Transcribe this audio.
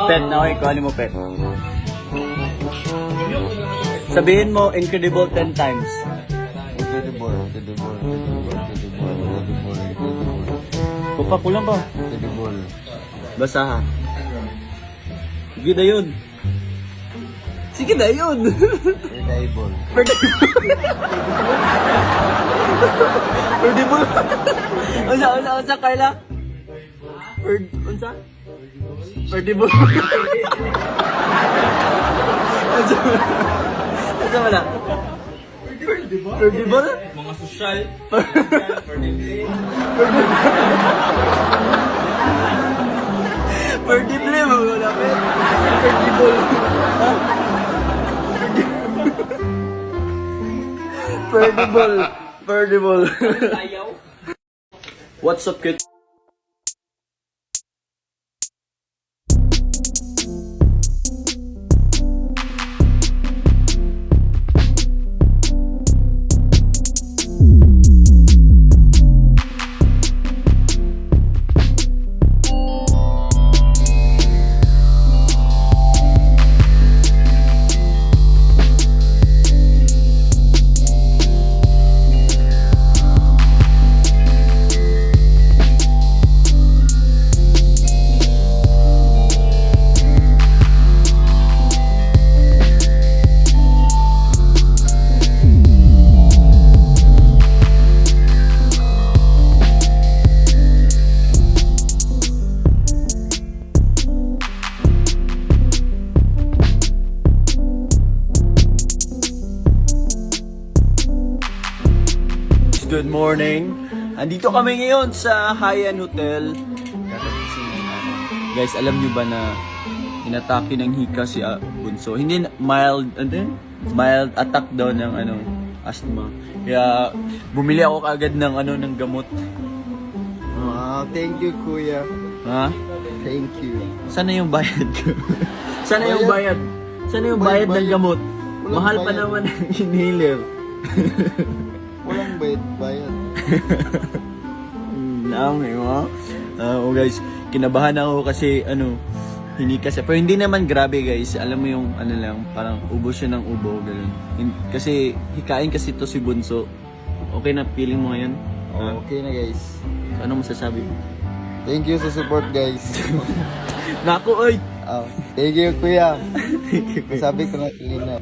Pet na, okay, kuhanin mo pet. Sabihin mo, incredible 10 times. Incredible. Kulang pa. Incredible. Basta ha. Sige na yun. Sige na yun. Incredible. Incredible. Unsa, Carla? Unsa? Incredible. Unsa wala? Incredible? Mga sosyal. Incredible mo wala pa. Incredible. Incredible. What's up, kid? Good morning. Andito kami ngayon sa High-End Hotel. Guys, alam nyo ba na inatake ng hika si Bunso? Hindi mild attack daw ng asthma. Kaya bumili ako kaagad ng ng gamot. Thank you, kuya. Ha? Thank you. Sana yung bayad ko? Sana yung bayad? Sana yung bayad ng gamot? Mahal pa naman ang inhaler. Walang bayad. Namin mo. Guys, kinabahan ako kasi hinika siya. Pero hindi naman grabe guys. Alam mo yung lang, parang ubo siya ng ubo. Ganun. Kasi hikain kasi to si Bunso. Okay na feeling mo ngayon? Okay na guys. Ano masasabi mo? Thank you sa support guys. Naku, oy! Thank you kuya. Sabi ko na kanina.